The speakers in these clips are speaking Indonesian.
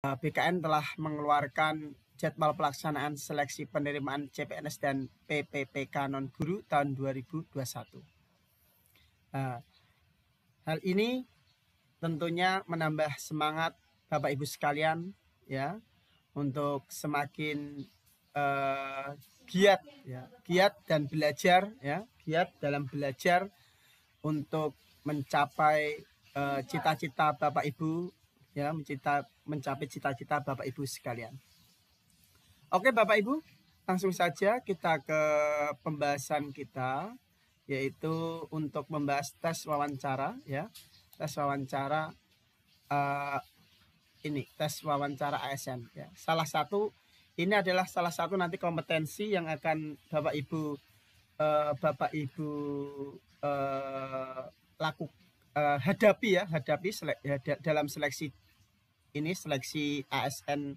BKN telah mengeluarkan jadwal pelaksanaan seleksi penerimaan CPNS dan PPPK non-guru tahun 2021. Hal ini tentunya menambah semangat Bapak Ibu sekalian ya untuk semakin giat dan belajar ya, giat dalam belajar untuk mencapai cita-cita Bapak Ibu ya, mencapai cita-cita Bapak Ibu sekalian. Oke Bapak Ibu, langsung saja kita ke pembahasan kita, yaitu untuk membahas tes wawancara ya. Tes wawancara tes wawancara ASN ya. Ini adalah salah satu nanti kompetensi yang akan Bapak Ibu hadapi dalam seleksi ini, seleksi ASN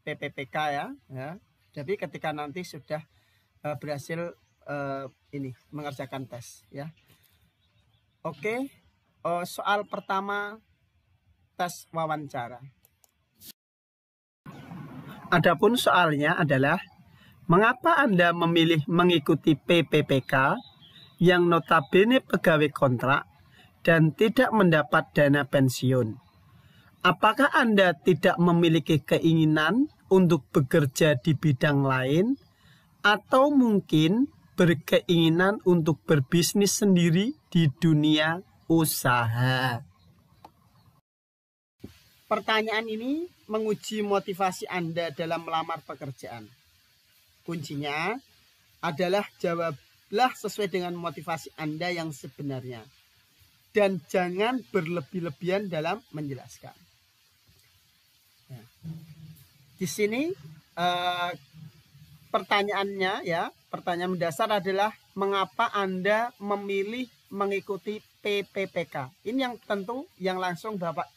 PPPK ya. Jadi ketika nanti sudah berhasil mengerjakan tes ya. Oke, soal pertama tes wawancara. Adapun soalnya adalah, mengapa Anda memilih mengikuti PPPK yang notabene pegawai kontrak dan tidak mendapat dana pensiun? Apakah Anda tidak memiliki keinginan untuk bekerja di bidang lain, atau mungkin berkeinginan untuk berbisnis sendiri di dunia usaha? Pertanyaan ini menguji motivasi Anda dalam melamar pekerjaan. Kuncinya adalah jawablah sesuai dengan motivasi Anda yang sebenarnya, dan jangan berlebih-lebihan dalam menjelaskan. Ya. Di sini pertanyaannya ya, pertanyaan mendasar adalah mengapa Anda memilih mengikuti PPPK. Ini yang tentu yang langsung Bapak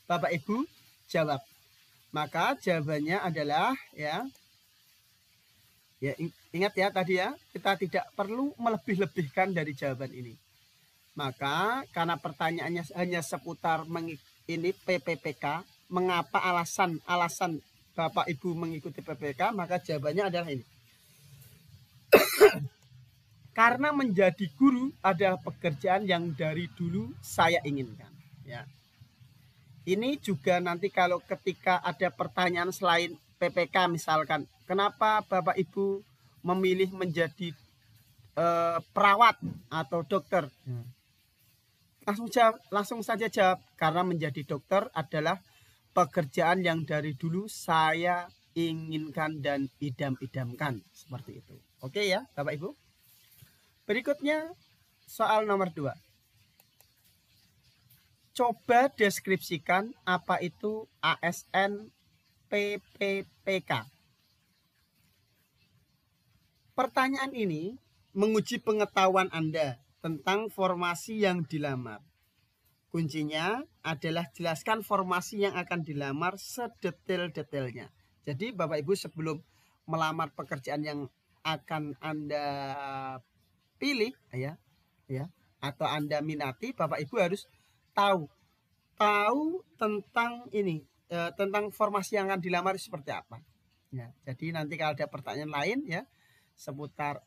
Ibu jawab. Maka jawabannya adalah ya ingat ya tadi ya, kita tidak perlu melebih-lebihkan dari jawaban ini. Maka karena pertanyaannya hanya seputar ini PPPK, mengapa alasan Bapak Ibu mengikuti PPPK, maka jawabannya adalah ini. Karena menjadi guru adalah pekerjaan yang dari dulu saya inginkan ya. Ini juga nanti kalau ketika ada pertanyaan selain PPK, misalkan kenapa Bapak Ibu memilih menjadi perawat atau dokter, langsung saja jawab, karena menjadi dokter adalah pekerjaan yang dari dulu saya inginkan dan idam-idamkan, seperti itu. Oke ya Bapak Ibu. Berikutnya soal nomor 2. Coba deskripsikan apa itu ASN PPPK. Pertanyaan ini menguji pengetahuan Anda tentang formasi yang dilamar. Kuncinya adalah jelaskan formasi yang akan dilamar sedetail-detailnya. Jadi Bapak Ibu sebelum melamar pekerjaan yang akan Anda pilih ya atau Anda minati, Bapak Ibu harus tahu tentang ini, tentang formasi yang akan dilamar seperti apa ya. Jadi nanti kalau ada pertanyaan lain ya seputar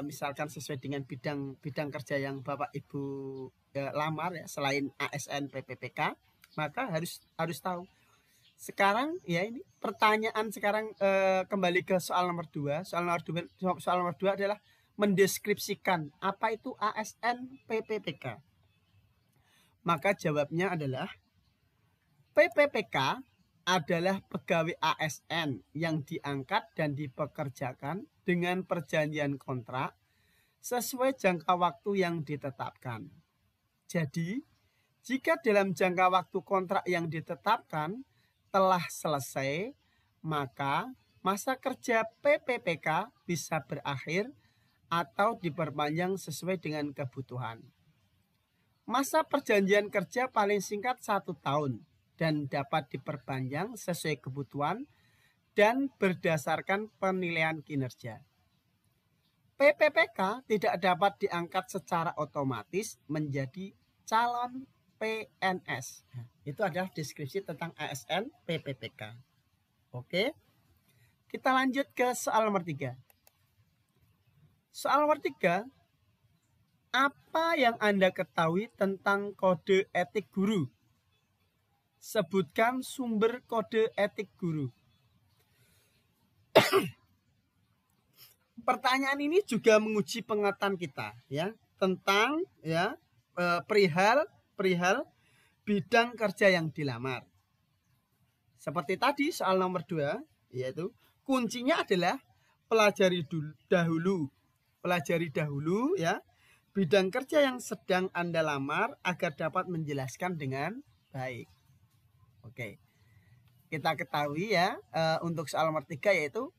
misalkan sesuai dengan bidang kerja yang Bapak Ibu lamar ya, selain ASN PPPK, maka harus tahu. Sekarang ya ini pertanyaan sekarang kembali ke soal nomor 2. Soal nomor 2 adalah mendeskripsikan apa itu ASN PPPK. Maka jawabnya adalah PPPK adalah pegawai ASN yang diangkat dan dipekerjakan dengan perjanjian kontrak sesuai jangka waktu yang ditetapkan. Jadi, jika dalam jangka waktu kontrak yang ditetapkan telah selesai, maka masa kerja PPPK bisa berakhir atau diperpanjang sesuai dengan kebutuhan. Masa perjanjian kerja paling singkat 1 tahun dan dapat diperpanjang sesuai kebutuhan dan berdasarkan penilaian kinerja. PPPK tidak dapat diangkat secara otomatis menjadi calon PNS. Itu adalah deskripsi tentang ASN PPPK. Oke. Kita lanjut ke soal nomor 3. Soal nomor 3. Apa yang Anda ketahui tentang kode etik guru? Sebutkan sumber kode etik guru. Pertanyaan ini juga menguji pengetahuan kita ya tentang perihal bidang kerja yang dilamar. Seperti tadi soal nomor 2, yaitu kuncinya adalah pelajari dahulu ya bidang kerja yang sedang Anda lamar agar dapat menjelaskan dengan baik. Oke. Kita ketahui ya untuk soal nomor 3 yaitu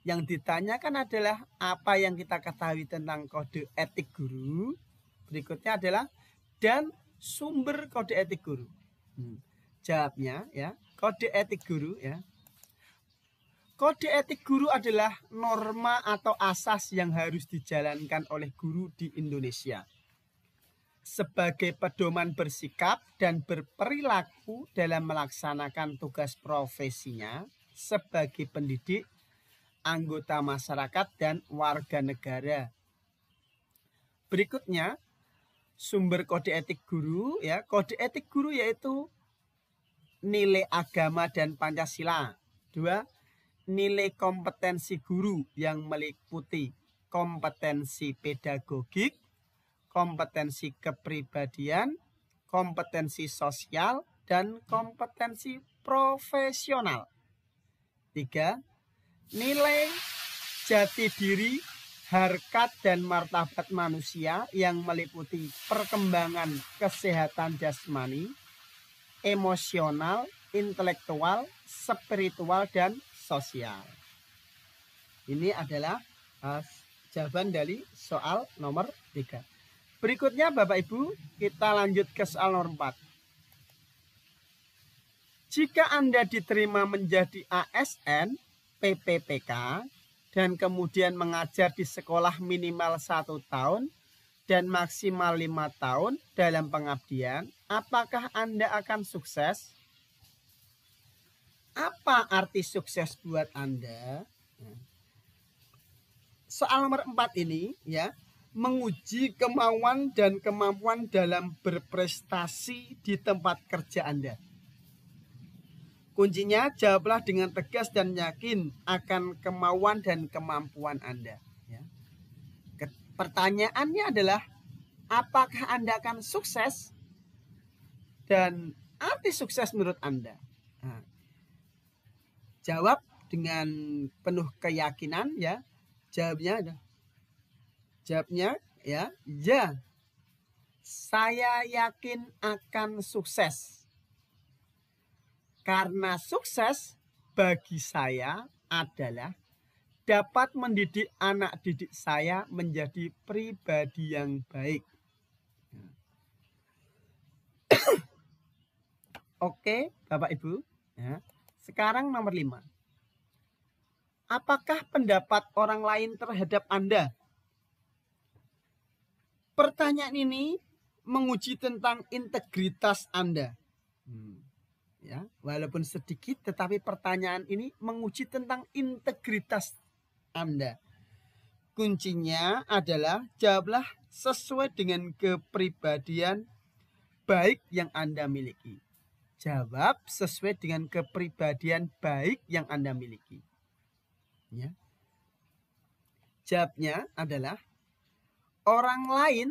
yang ditanyakan adalah apa yang kita ketahui tentang kode etik guru. Berikutnya adalah dan sumber kode etik guru. Jawabnya ya, kode etik guru ya. Kode etik guru adalah norma atau asas yang harus dijalankan oleh guru di Indonesia sebagai pedoman bersikap dan berperilaku dalam melaksanakan tugas profesinya sebagai pendidik, anggota masyarakat, dan warga negara. Berikutnya, sumber kode etik guru ya. Kode etik guru yaitu nilai agama dan Pancasila. 2. Nilai kompetensi guru yang meliputi kompetensi pedagogik, kompetensi kepribadian, kompetensi sosial, dan kompetensi profesional. 3. Nilai jati diri, harkat dan martabat manusia yang meliputi perkembangan kesehatan jasmani, emosional, intelektual, spiritual, dan sosial. Ini adalah jawaban dari soal nomor 3. Berikutnya Bapak Ibu, kita lanjut ke soal nomor 4. Jika Anda diterima menjadi ASN PPPK dan kemudian mengajar di sekolah minimal 1 tahun dan maksimal 5 tahun dalam pengabdian, apakah Anda akan sukses? Apa arti sukses buat Anda? Soal nomor 4 ini ya menguji kemauan dan kemampuan dalam berprestasi di tempat kerja Anda. Kuncinya jawablah dengan tegas dan yakin akan kemauan dan kemampuan Anda. Ya. Pertanyaannya adalah apakah Anda akan sukses dan arti sukses menurut Anda? Nah, jawab dengan penuh keyakinan ya. Jawabnya ya, saya yakin akan sukses. Karena sukses bagi saya adalah dapat mendidik anak didik saya menjadi pribadi yang baik. Oke, Bapak Ibu. Ya. Sekarang nomor 5. Apakah pendapat orang lain terhadap Anda? Pertanyaan ini menguji tentang integritas Anda. Ya, walaupun sedikit tetapi pertanyaan ini menguji tentang integritas Anda. Kuncinya adalah jawablah sesuai dengan kepribadian baik yang Anda miliki. Jawab sesuai dengan kepribadian baik yang Anda miliki. Ya. Jawabnya adalah orang lain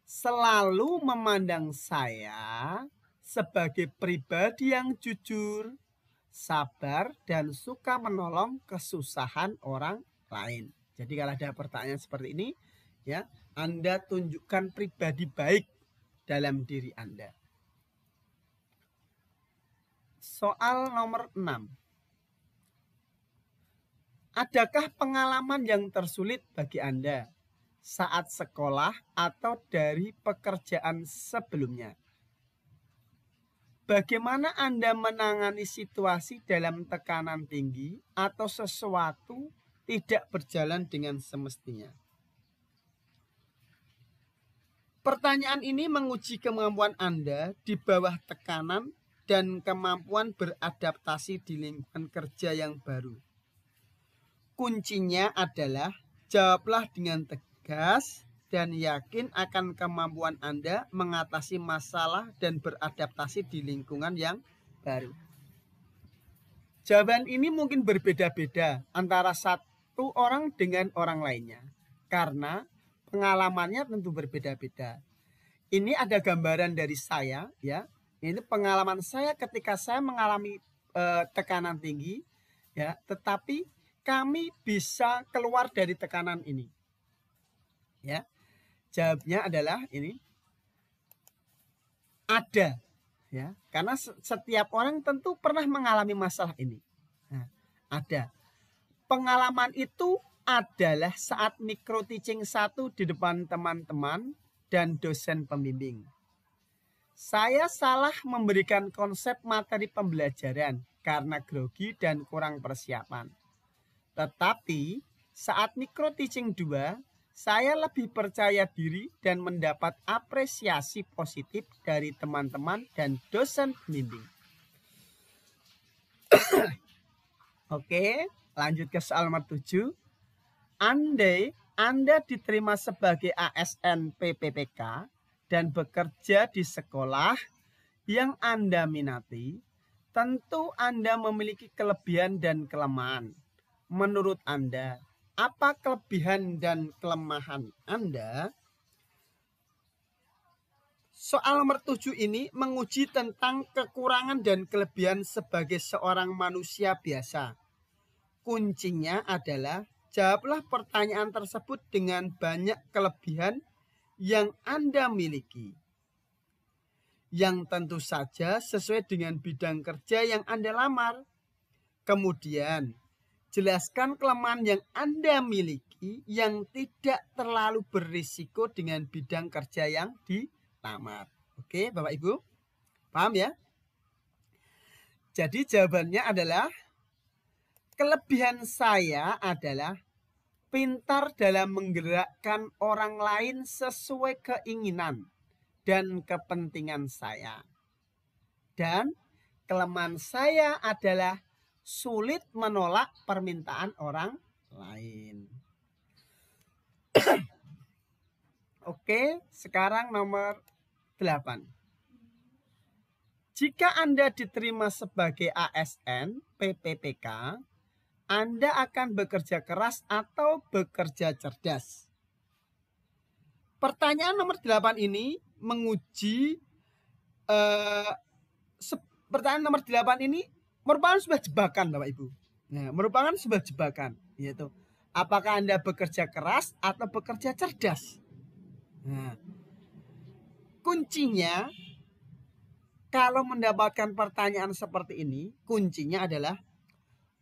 selalu memandang saya sebagai pribadi yang jujur, sabar, dan suka menolong kesusahan orang lain. Jadi kalau ada pertanyaan seperti ini, ya, Anda tunjukkan pribadi baik dalam diri Anda. Soal nomor 6. Adakah pengalaman yang tersulit bagi Anda saat sekolah atau dari pekerjaan sebelumnya? Bagaimana Anda menangani situasi dalam tekanan tinggi atau sesuatu tidak berjalan dengan semestinya? Pertanyaan ini menguji kemampuan Anda di bawah tekanan dan kemampuan beradaptasi di lingkungan kerja yang baru. Kuncinya adalah jawablah dengan tegas dan yakin akan kemampuan Anda mengatasi masalah dan beradaptasi di lingkungan yang baru. Jawaban ini mungkin berbeda-beda antara satu orang dengan orang lainnya karena pengalamannya tentu berbeda-beda. Ini ada gambaran dari saya ya. Ini pengalaman saya ketika saya mengalami tekanan tinggi ya, tetapi kami bisa keluar dari tekanan ini. Ya. Jawabnya adalah ini. Ada ya, karena setiap orang tentu pernah mengalami masalah ini. Nah, ada. Pengalaman itu adalah saat micro teaching 1 di depan teman-teman dan dosen pembimbing. Saya salah memberikan konsep materi pembelajaran karena grogi dan kurang persiapan. Tetapi saat micro teaching 2, saya lebih percaya diri dan mendapat apresiasi positif dari teman-teman dan dosen pembimbing. Oke, lanjut ke soal nomor 7. Andai Anda diterima sebagai ASN PPPK dan bekerja di sekolah yang Anda minati, tentu Anda memiliki kelebihan dan kelemahan. Menurut Anda, apa kelebihan dan kelemahan Anda? Soal nomor 7 ini menguji tentang kekurangan dan kelebihan sebagai seorang manusia biasa. Kuncinya adalah jawablah pertanyaan tersebut dengan banyak kelebihan yang Anda miliki, yang tentu saja sesuai dengan bidang kerja yang Anda lamar. Kemudian, jelaskan kelemahan yang Anda miliki yang tidak terlalu berisiko dengan bidang kerja yang dilamar. Oke, Bapak Ibu, paham ya? Jadi jawabannya adalah kelebihan saya adalah pintar dalam menggerakkan orang lain sesuai keinginan dan kepentingan saya. Dan kelemahan saya adalah sulit menolak permintaan orang lain. Oke, sekarang nomor 8. Jika Anda diterima sebagai ASN PPPK, Anda akan bekerja keras atau bekerja cerdas? Pertanyaan nomor 8 ini menguji pertanyaan nomor 8 ini merupakan sebuah jebakan, Bapak Ibu. Nah, merupakan sebuah jebakan, yaitu apakah Anda bekerja keras atau bekerja cerdas? Nah, kuncinya kalau mendapatkan pertanyaan seperti ini, kuncinya adalah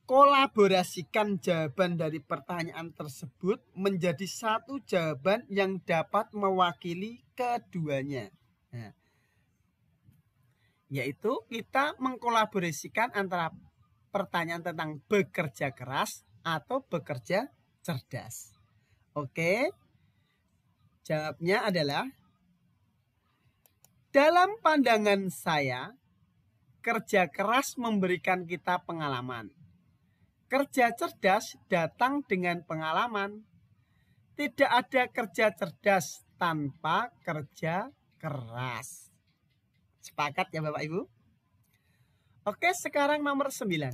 kolaborasikan jawaban dari pertanyaan tersebut menjadi satu jawaban yang dapat mewakili keduanya. Nah, yaitu kita mengkolaborasikan antara pertanyaan tentang bekerja keras atau bekerja cerdas. Oke, jawabnya adalah dalam pandangan saya, kerja keras memberikan kita pengalaman. Kerja cerdas datang dengan pengalaman. Tidak ada kerja cerdas tanpa kerja keras. Sepakat ya Bapak Ibu? Oke, sekarang nomor 9.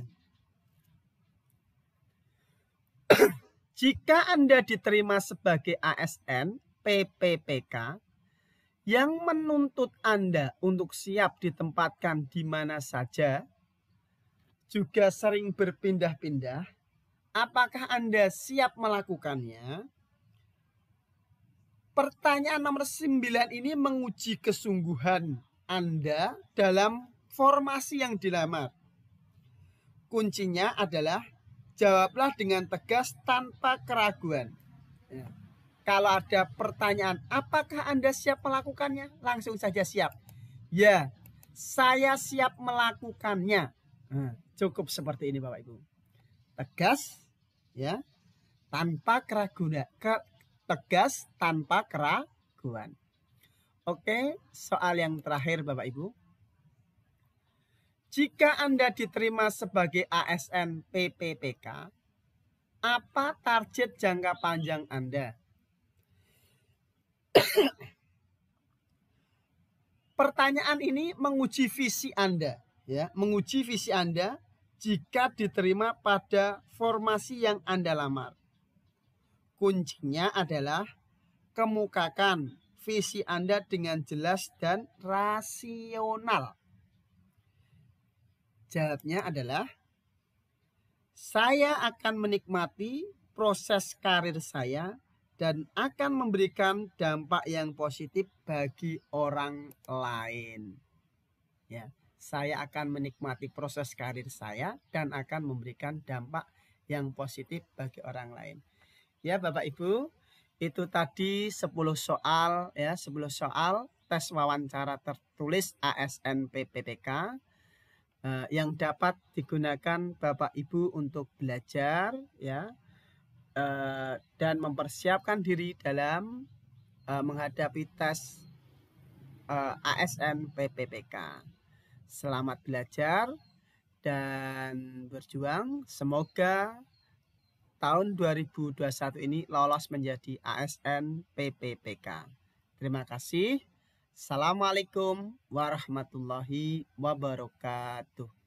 Jika Anda diterima sebagai ASN PPPK yang menuntut Anda untuk siap ditempatkan di mana saja, juga sering berpindah-pindah, apakah Anda siap melakukannya? Pertanyaan nomor 9 ini menguji kesungguhan Anda dalam formasi yang dilamar. Kuncinya adalah jawablah dengan tegas tanpa keraguan. Ya. Kalau ada pertanyaan, apakah Anda siap melakukannya? Langsung saja siap. Ya, saya siap melakukannya. Nah, cukup seperti ini Bapak Ibu. Tegas, ya, tanpa keraguan. Tegas tanpa keraguan. Oke, soal yang terakhir Bapak Ibu. Jika Anda diterima sebagai ASN PPPK, apa target jangka panjang Anda? Pertanyaan ini menguji visi Anda, ya, menguji visi Anda jika diterima pada formasi yang Anda lamar. Kuncinya adalah kemukakan visi Anda dengan jelas dan rasional. Jawabnya adalah, saya akan menikmati proses karir saya dan akan memberikan dampak yang positif bagi orang lain. Ya, saya akan menikmati proses karir saya dan akan memberikan dampak yang positif bagi orang lain. Ya, Bapak Ibu, itu tadi 10 soal ya, 10 soal tes wawancara tertulis ASN PPPK yang dapat digunakan Bapak Ibu untuk belajar ya, dan mempersiapkan diri dalam menghadapi tes ASN PPPK. Selamat belajar dan berjuang. Semoga tahun 2021 ini lolos menjadi ASN PPPK. Terima kasih. Assalamualaikum warahmatullahi wabarakatuh.